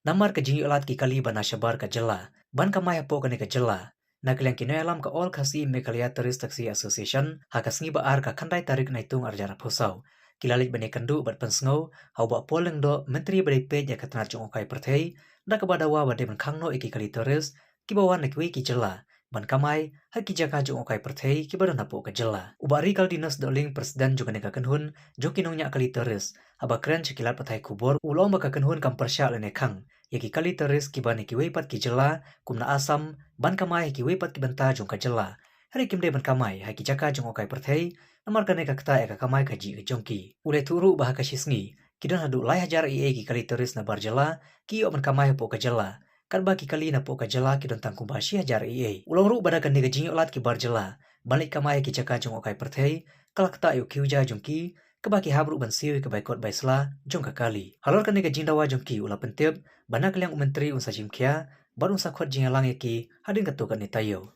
Namar ke jingi olat ki kali bana shabar ka jela, ban ka maya po ka jela. Nakaliang kinoyalam ka all kasi Meghalaya Tourist Taxi Association hakas ngi ba ar ka kandai tarik naitung arjana pusau. Kilalik bani kandu bat pensngo, hau ba poleng do menteri bade pej ya katna jong okai perthei, da ka badawa bade ban khangno iki kali tourist, ki bawan nekwi ki jela. Ban kamai haki jaka jong okai perthei ki badan napo ka jela. Ubari kal dinas doling presiden juga neka kenhun, jokinong nya kali tourist, aba kren cikilat patai kubor, ulong baka kenhun kam persya lene khang. Yaki kali tourist ki bani ki weipat ki jela, kumna asam, ban kamai ki weipat ki benta jong ka jela. Hari kimde ban kamai haki jaka jong okai perthei, namar kane ka kata eka kamai kaji ke jongki. Ule turu bahaka shisngi, kidan hadu lai hajar ie ki kali tourist na bar jela, ki ban kamai po ka jela. Karba ki kali na po ka jela ki don tangkum bashi hajar ie. Ulong ru badakan nega jingi olat ki bar jela, balik kamai ki jaka jong okai perthei, kalak ta yu kiuja jongki, kebaki habru ban siwi ke baikot baisla jong kali. Halor kan nega jindawa jongki ula pentip, banak liang menteri unsa jimkia, baru unsa khot jingalang yaki, hadin katukan ni tayo.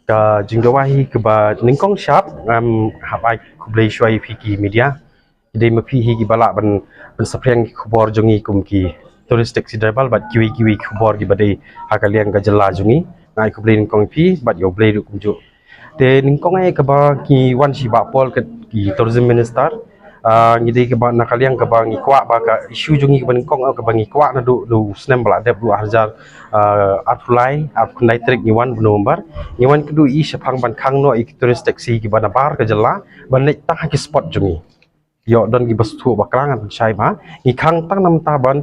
Ka jingdawahi ke ba ningkong sharp habai kublai shwai fiki media ide mapi hi ki balak ban sapreng khubor jongi kum ki touristic sidarbal bat kiwi khubor ki badai hakaliang ka jela jongi ngai kublai ningkong pi bat yo blai kum jo te ningkong ai ka ba ki wan shi ba pol ki tourism minister ngide ke ba nakaliang ke ba ngi kwa ba ka issue jongi ke ba ningkong ke ba ngi kwa na du snem bala dep 2000 April April trik ngiwan November ngiwan kedu i sepang ban khang no ik tourist taxi ki bana bar ke jela ban nek tang ki spot jungi yo don ki bastu bakrangan sai ma i khang tang nam ta ban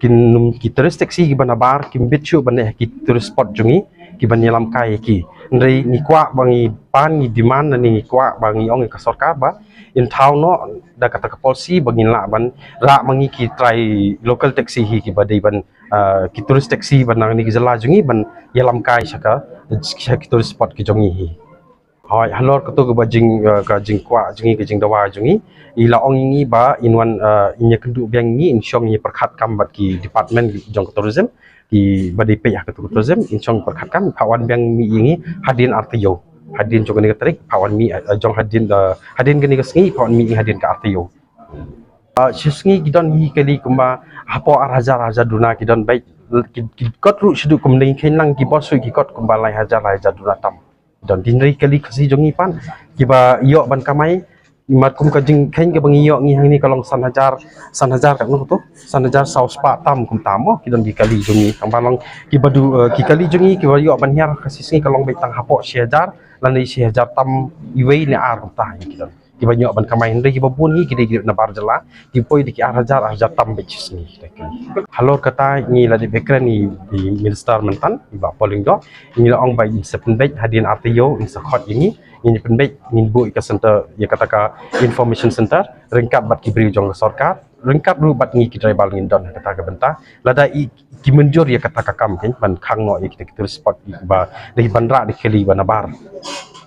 ki tourist taxi ki bana bar ki bichu ban nek ki tourist spot jungi ki ban yelam kai ki ndai ni kwa bangi pan ni demand ni kwa bangi ong ka sarkar ba in town no da kata ka policy bangin la ban ra mangi ki try local taxi hi ki badai ban ki tourist taxi ban nang ni jela jungi ban yelam kai saka ki tourist spot ki jongi hi hoi halor ka to ka jing kwa jungi ka jing dawa jungi ila ong ngi ba in wan inya kendu biang ngi in shong ni perkhat kam bat ki department jong tourism ki badai pe ya ka tourism in shong perkhat kam pawan biang mi ngi hadin artiyo hadin jong ni tarik pawan mi jong hadin gani ka sngi pawan mi hadin ka artiyo shisngi gidon hi kali kuma hapo hajar duna gidon baik kot ru sidu kum nei khenlang ki bosu ki kot kum balai hajar duna tam don dinri kali kasi jongi pan kiba iyo ban kamai mat kum ka jing khen ke bangi yo ngi hang ni kalong san hajar ka no to san hajar saus pa tam kum tamo kidon ki kali jongi kang balong ki badu ki kali jongi ki yo ban hiar kasi singi kalong baik tang hapo si hajar lan ni si hajar tam iwei ni ar kum ta kidon ki banyak ban kamai ndai ki babun hi ki na bar jela ki poi di ki hajar tam becis ni halor kata ni la di bekran ni di minister mentan ba polling do ni la ong bai sepen bek hadin artiyo in sakhot ini ni pen bek ni bu ka center ya kata ka information center rengkap bat ki bri jong sarkar rengkap ru bat ni ki tribal ngin don kata ka benta lada i ki menjor ya kata ka kam ken ban khang no kita spot ba di bandra di keli banabar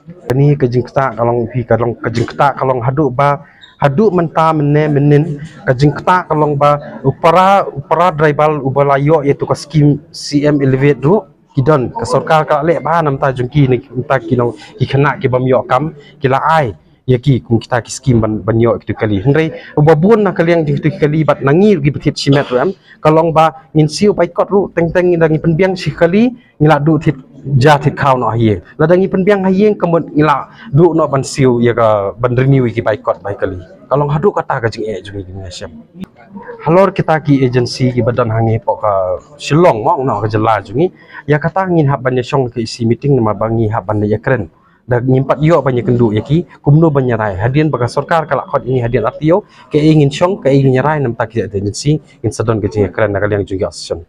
ini kejingkta kalong pi kejingkta kalong hadu menta menin kejingkta kalong ba upara dribal ubalayo yaitu ka skim CM elevate ru kidon ka sarkar ka le ba nam ta jungki ni ta kinong ikena ki bamyo kam kila ai yaki kum kita ki skim banyo itu kali hendrai ubabun na kaliang itu kali bat nangir gi betit simet ram kalong ba ngin siu baikot ru teng ndangi penbiang si kali ngila du tit jatit kau no hiye ladangi penbiang hayeng kemud ngila du no ban siu ya ka ban renew ki baikot bai kali kalong hadu kata ka jing jungi ngasiam halor kita ki agency ki badan hangi po ka Shillong mo no ka jela jungi ya kata ngin hab ban yong ke isi meeting ma bangi hab ban ya keren dak nyimpat yo banyak kendu yaki kumno banyarai hadian baka sarkar kala khot ini hadian artio ke ingin syong ke ingin nyarai nam tak agency in sadon ke jing keren nakal yang juga action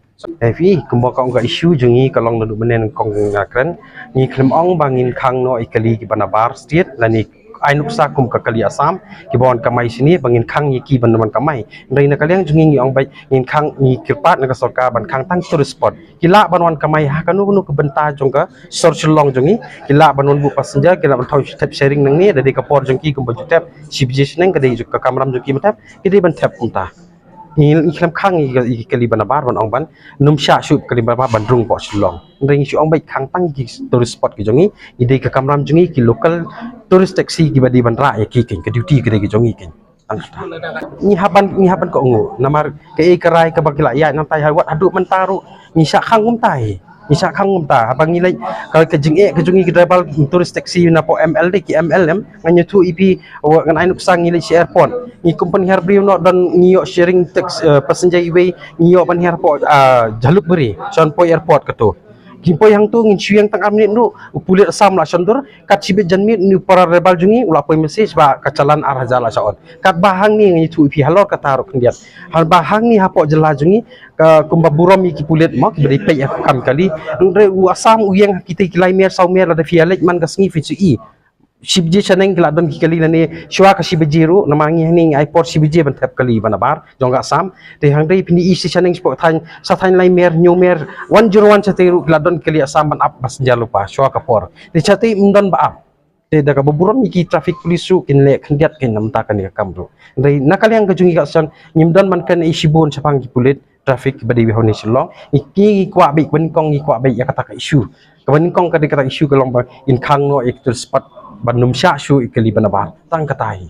fi kumbo ka nga issue jungi kalong nadu menen kong keren ni klem ong bangin khang no ikali ki banabar state lani ainuksa kum ka kali asam ki bon kamai sini bangin khang yaki ban kamai ndai nakaliang jungi ngi ong bai ngin khang ni kirpat nak sarkar ban khang tang tourist spot kila banwan kamai ha kanu ke benta jong ka sor Shillong jungi kila banwan bu passenger kila ban thau tap sharing nang ni dari kapor jongki kum baju tap sibjes nang ka dei ka kamram jongki matap ki dei ban tap kumta ni iklam khang i kali banabar ban ong ban numsha shup kali banabar bandrung po Shillong ring shu ong bai khang tang ki tourist spot ki jongi ide ka kamram jongi ki local tourist taxi ki badi ban ra ki ken ka duty ki jongi ken tang kata ngihaban ko ngu namar ke kerai ke bagila ya nang tai hawat aduk mentaru ngisak khang ngum ta abang nilai kalau ke jungi ke dabal turis taksi na po MLD ki MLM nganyo tu IP ngan ainuk sang nilai si airport ni company harbriu no dan ngiyok sharing tax passenger way ngiyok ban airport jaluk beri son po airport kato Kimpo yang tu ngin yang tang amnit nu pulit asam la sondur kat sibit janmit ni para rebal jungi ula poi message ba kacalan arah jala saon kat bahang ni ngi tu pi halor kata ro kendiat hal bahang ni hapo jela jungi kumba burom ki pulit mak beri pe aku kam kali ndre u asam u yang kita kilai mer sau mer ada fialet man gasngi fi i Sibji chaneng kila don kali nani shwa ka sibjiru namangi ning airport sibji ban tap kali banabar jongga sam te hangdai pini isi chaneng sport than sa than lai mer new mer 101 chateru kila don kali asam ban up pas jalupa shwa ka por te chate mundon ba up te daga boburom iki traffic police su kinle khndiat kin namta kan ka kamru ndai nakaliang ka jungi ka san nyimdon man kan isibon sapang ki pulit traffic badi wi honi silong iki kwa bi ban kong iki kwa bi ya kata ka issue kaban kong ka dikata issue ka lomba in khang no ik spot ban num sha shu ikali banabar tang katai